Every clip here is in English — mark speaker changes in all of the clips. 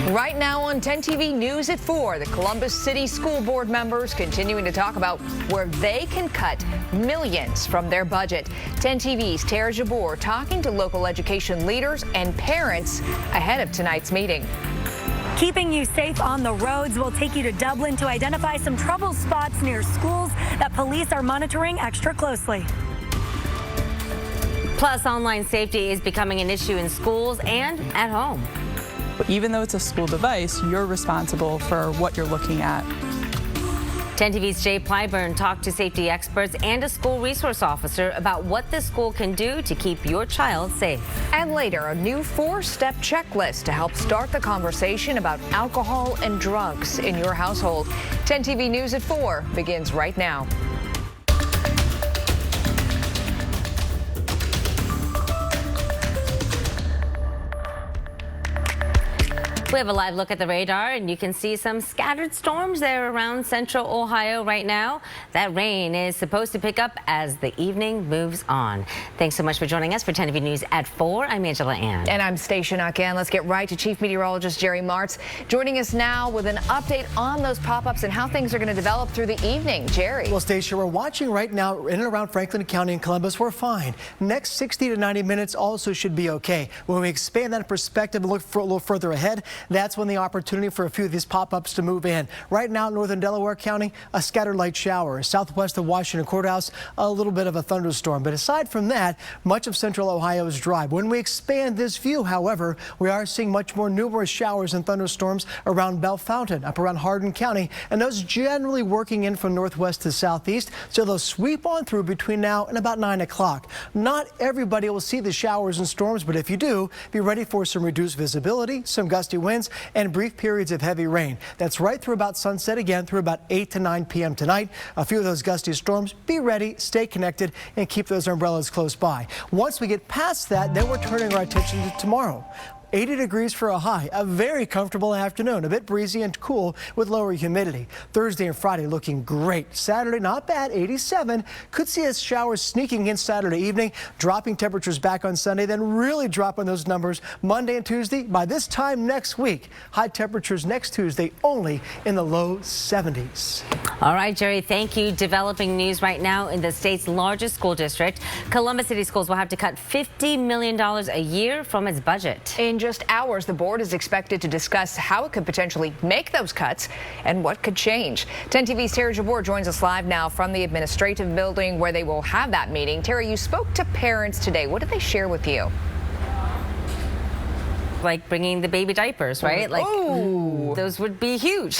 Speaker 1: Right now on 10 TV News at 4, the Columbus City School Board members continuing to talk about where they can cut millions from their budget. 10 TV's Tara Jabbour talking to local education leaders and parents ahead of tonight's meeting.
Speaker 2: Keeping you safe on the roads, will take you to Dublin to identify some trouble spots near schools that police are monitoring extra closely.
Speaker 3: Plus, online safety is becoming an issue in schools and at home.
Speaker 4: Even though it's a school device, you're responsible for what you're looking at.
Speaker 3: 10 TV's Jay Plyburn talked to safety experts and a school resource officer about what the school can do to keep your child safe.
Speaker 1: And later, a new 4-step checklist to help start the conversation about alcohol and drugs in your household. 10 TV News at 4 begins right now.
Speaker 3: We have a live look at the radar, and you can see some scattered storms there around central Ohio right now. That rain is supposed to pick up as the evening moves on. Thanks so much for joining us for 10 TV News at 4. I'm Angela Ann.
Speaker 1: And I'm Stacia Naquin. Let's get right to Chief Meteorologist Jerry Martz joining us now with an update on those pop-ups and how things are going to develop through the evening. Jerry.
Speaker 5: Well, Stacia, we're watching right now in and around Franklin County and Columbus. We're fine. Next 60 to 90 minutes also should be okay. When we expand that perspective and look for a little further ahead, that's when the opportunity for a few of these pop-ups to move in. Right now, northern Delaware County, a scattered light shower. Southwest of Washington Courthouse, a little bit of a thunderstorm. But aside from that, much of central Ohio is dry. When we expand this view, however, we are seeing much more numerous showers and thunderstorms around Bell Fountain, up around Hardin County, and those generally working in from northwest to southeast, so they'll sweep on through between now and about 9 o'clock. Not everybody will see the showers and storms, but if you do, be ready for some reduced visibility, some gusty winds, and brief periods of heavy rain. That's right through about sunset again through about 8 to 9 p.m. tonight. A few of those gusty storms. Be ready, stay connected, and keep those umbrellas close by. Once we get past that, then we're turning our attention to tomorrow. 80 degrees for a high, a very comfortable afternoon, a bit breezy and cool with lower humidity. Thursday and Friday looking great. Saturday, not bad, 87. Could see us showers sneaking in Saturday evening, dropping temperatures back on Sunday, then really dropping those numbers Monday and Tuesday. By this time next week, high temperatures next Tuesday only in the low 70s.
Speaker 3: All right, Jerry, thank you. Developing news right now in the state's largest school district. Columbus City Schools will have to cut $50 million a year from its budget.
Speaker 1: In just hours, the board is expected to discuss how it could potentially make those cuts and what could change. 10 TV's Tara Jabbour joins us live now from the administrative building where they will have that meeting. Tara, you spoke to parents today. What did they share with you?
Speaker 3: Like bringing the baby diapers, right? Like, those would be huge.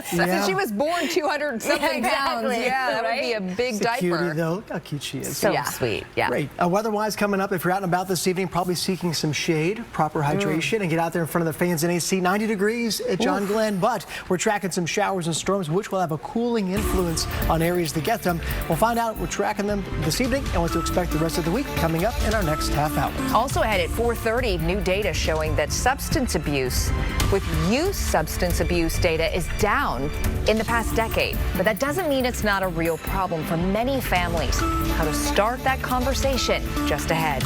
Speaker 1: Since she was born 200-something pounds, that would be a big diaper.
Speaker 5: Cutie, though. Look how cute she is.
Speaker 3: So sweet, yeah.
Speaker 5: Great. Weather-wise coming up, if you're out and about this evening, probably seeking some shade, proper hydration, and get out there in front of the fans and AC. 90 degrees at John Glenn, but we're tracking some showers and storms, which will have a cooling influence on areas that get them. We'll find out. We're tracking them this evening and what to expect the rest of the week coming up in our next half hour.
Speaker 1: Also ahead at 4:30, new data showing that substance abuse with youth substance abuse data is down in the past decade. But that doesn't mean it's not a real problem for many families. How to start that conversation just ahead.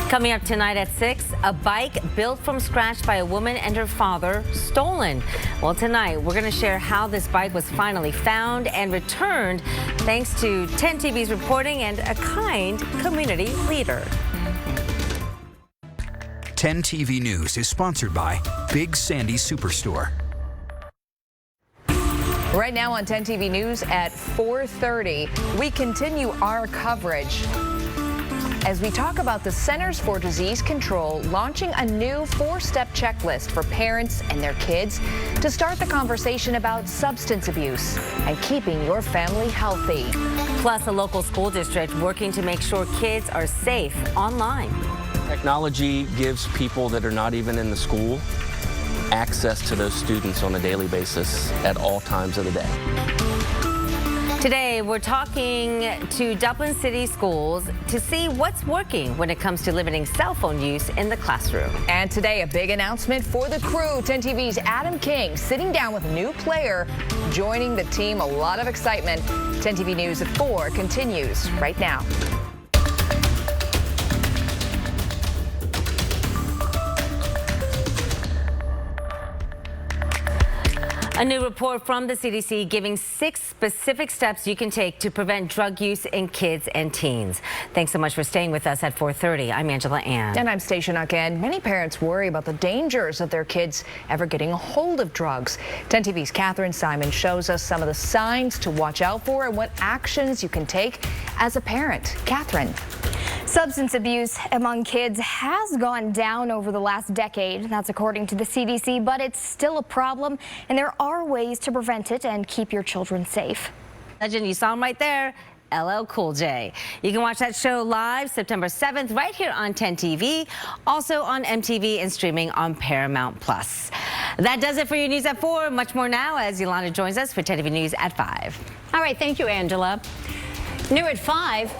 Speaker 3: Coming up tonight at 6, a bike built from scratch by a woman and her father stolen. Well, tonight we're going to share how this bike was finally found and returned thanks to 10 TV's reporting and a kind community leader.
Speaker 6: 10 TV News is sponsored by Big Sandy Superstore.
Speaker 1: Right now on 10 TV News at 4:30, we continue our coverage as we talk about the Centers for Disease Control launching a new 4-step checklist for parents and their kids to start the conversation about substance abuse and keeping your family healthy.
Speaker 3: Plus, a local school district working to make sure kids are safe online.
Speaker 7: Technology gives people that are not even in the school access to those students on a daily basis at all times of the day.
Speaker 3: Today, we're talking to Dublin City Schools to see what's working when it comes to limiting cell phone use in the classroom.
Speaker 1: And today, a big announcement for the crew. 10 TV's Adam King sitting down with a new player joining the team. A lot of excitement. 10 TV News at 4 continues right now.
Speaker 3: A new report from the CDC giving 6 specific steps you can take to prevent drug use in kids and teens. Thanks so much for staying with us at 4:30. I'm Angela Ann.
Speaker 1: And I'm Stacia Naquin. Many parents worry about the dangers of their kids ever getting a hold of drugs. 10 TV's Catherine Simon shows us some of the signs to watch out for and what actions you can take as a parent. Catherine.
Speaker 8: Substance abuse among kids has gone down over the last decade. That's according to the CDC, but it's still a problem, and there are ways to prevent it and keep your children safe.
Speaker 3: Legend, you saw him right there. LL Cool J. You can watch that show live September 7th right here on 10 TV, also on MTV and streaming on Paramount+. That does it for your news at 4. Much more now as Yolanda joins us for 10 TV News at 5.
Speaker 9: All right, thank you, Angela. New at 5.